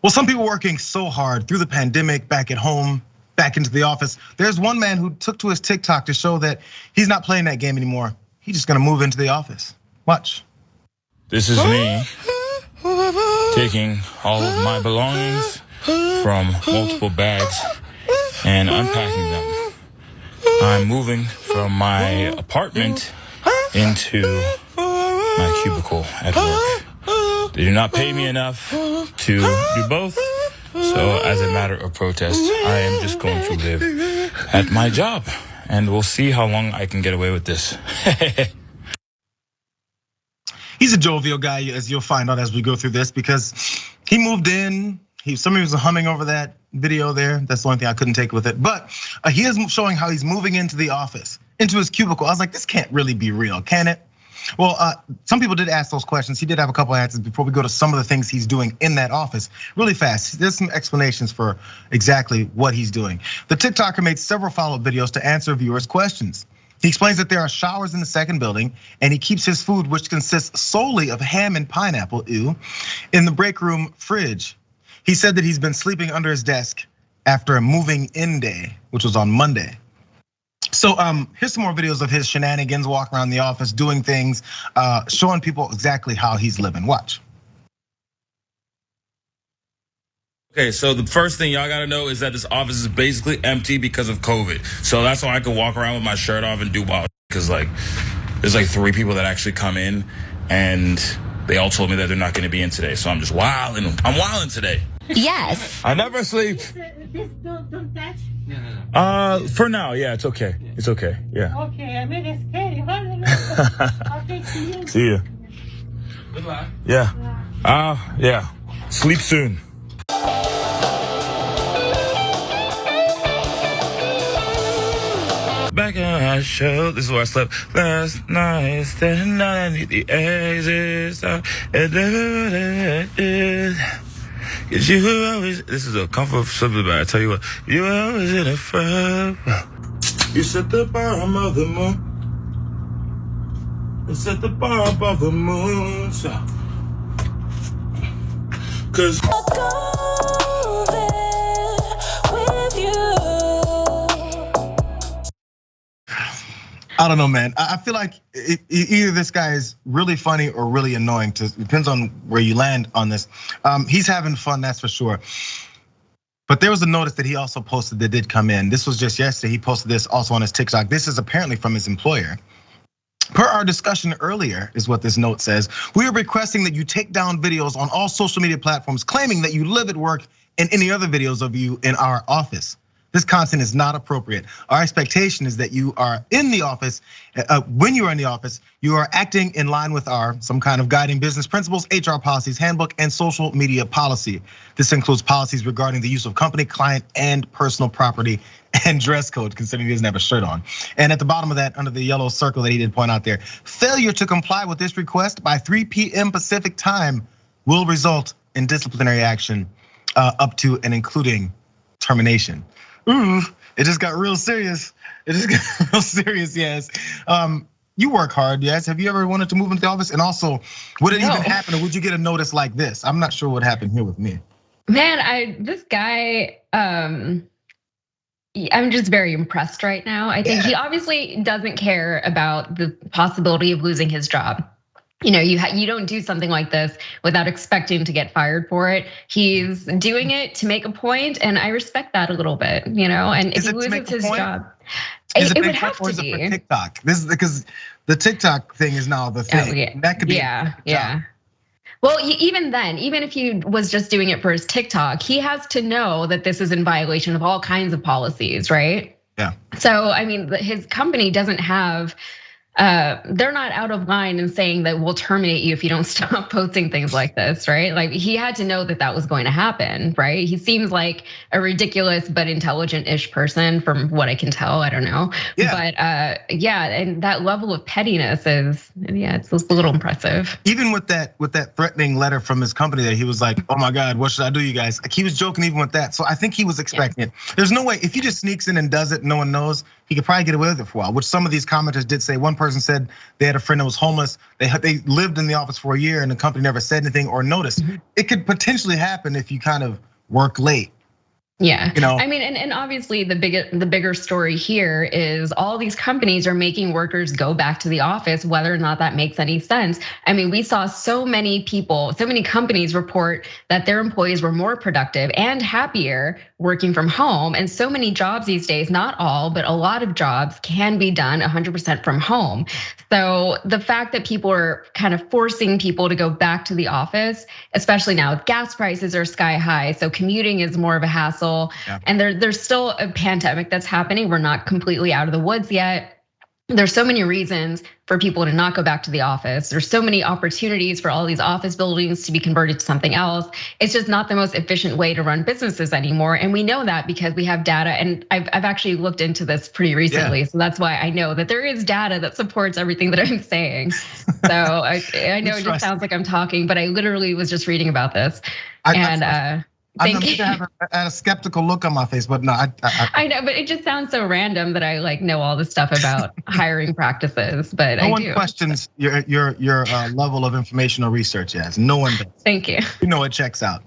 Well, some people working so hard through the pandemic, back at home, back into the office. There's one man who took to his TikTok to show that he's not playing that game anymore. He's just gonna move into the office. Watch. This is me taking all of my belongings from multiple bags and unpacking them. I'm moving from my apartment into my cubicle at work. They do not pay me enough to do both. So as a matter of protest, I am just going to live at my job. And we'll see how long I can get away with this. He's a jovial guy, as you'll find out as we go through this, because he moved in. Somebody was humming over that video there. That's the only thing I couldn't take with it. But he is showing how he's moving into the office, into his cubicle. I was like, this can't really be real, can it? Well, some people did ask those questions. He did have a couple answers before we go to some of the things he's doing in that office. Really fast, there's some explanations for exactly what he's doing. The TikToker made several follow-up videos to answer viewers' questions. He explains that there are showers in the second building, and he keeps his food, which consists solely of ham and pineapple, in the break room fridge. He said that he's been sleeping under his desk after a moving in day, which was on Monday. So here's some more videos of his shenanigans, walking around the office, doing things, showing people exactly how he's living. Watch. Okay, so the first thing y'all gotta know is that this office is basically empty because of COVID. So that's why I can walk around with my shirt off and do wild, because like there's like 3 people that actually come in and they all told me that they're not gonna be in today. So I'm just wilding. I'm wilding today. Yes. I never sleep. This don't touch. For now, yeah, it's okay. It's okay, yeah. Okay, I mean it's scary. Okay, see you. See ya. Good luck. Yeah. Yeah. Sleep soon. Back on our show, this is where I slept last night. Standing underneath the exit. Cause you were always, this is a comfort something, but I tell you what, you were always in a front. You set the bar above the moon. You set the bar above the moon. So, cause I don't know, man. I feel like either this guy is really funny or really annoying. Depends on where you land on this. He's having fun, that's for sure. But there was a notice that he also posted that did come in. This was just yesterday. He posted this also on his TikTok. This is apparently from his employer. Per our discussion earlier, is what this note says. We are requesting that you take down videos on all social media platforms claiming that you live at work and any other videos of you in our office. This content is not appropriate. Our expectation is that you are in the office. When you are in the office, you are acting in line with some kind of guiding business principles, HR policies, handbook, and social media policy. This includes policies regarding the use of company, client, and personal property, and dress code, considering he doesn't have a shirt on. And at the bottom of that, under the yellow circle that he did point out there, failure to comply with this request by 3 p.m. Pacific time will result in disciplinary action up to and including termination. Ooh, it just got real serious. It just got real serious, yes. You work hard, yes. Have you ever wanted to move into the office? And also, would it even happen, or would you get a notice like this? I'm not sure what happened here with me. Man, this guy, I'm just very impressed right now. I think he obviously doesn't care about the possibility of losing his job. You know, you don't do something like this without expecting to get fired for it. He's doing it to make a point, and I respect that a little bit. You know, and if he loses his job, it would have to be for TikTok. This is because the TikTok thing is now the thing. Oh, yeah. That could be yeah. Well, even then, even if he was just doing it for his TikTok, he has to know that this is in violation of all kinds of policies, right? Yeah. So I mean, his company doesn't have. They're not out of line in saying that we'll terminate you if you don't stop posting things like this, right? Like he had to know that that was going to happen, right? He seems like a ridiculous but intelligent-ish person, from what I can tell. I don't know, but and that level of pettiness is, it's a little impressive. Even with that threatening letter from his company, that he was like, "Oh my God, what should I do, you guys?" Like he was joking even with that. So I think he was expecting it. There's no way if he just sneaks in and does it, no one knows. he could probably get away with it for a while, which some of these commenters did say. One person said they had a friend that was homeless. They lived in the office for a year and the company never said anything or noticed. It could potentially happen if you kind of work late. Yeah, I mean, and obviously the bigger story here is all these companies are making workers go back to the office, whether or not that makes any sense. I mean, we saw so many companies report that their employees were more productive and happier working from home. And so many jobs these days, not all, but a lot of jobs can be done 100% from home. So the fact that people are kind of forcing people to go back to the office, especially now with gas prices are sky high, so commuting is more of a hassle. Yeah. And there's still a pandemic that's happening. We're not completely out of the woods yet. There's so many reasons for people to not go back to the office. There's so many opportunities for all these office buildings to be converted to something else. It's just not the most efficient way to run businesses anymore. And we know that because we have data, and I've actually looked into this pretty recently. So that's why I know that there is data that supports everything that I'm saying. So I know it just sounds like I'm talking, but I literally was just reading about this. I have a skeptical look on my face, but no, I know, but it just sounds so random that I know all this stuff about hiring practices. But no one questions your level of information or research, yes. No one does. Thank you. You know it checks out.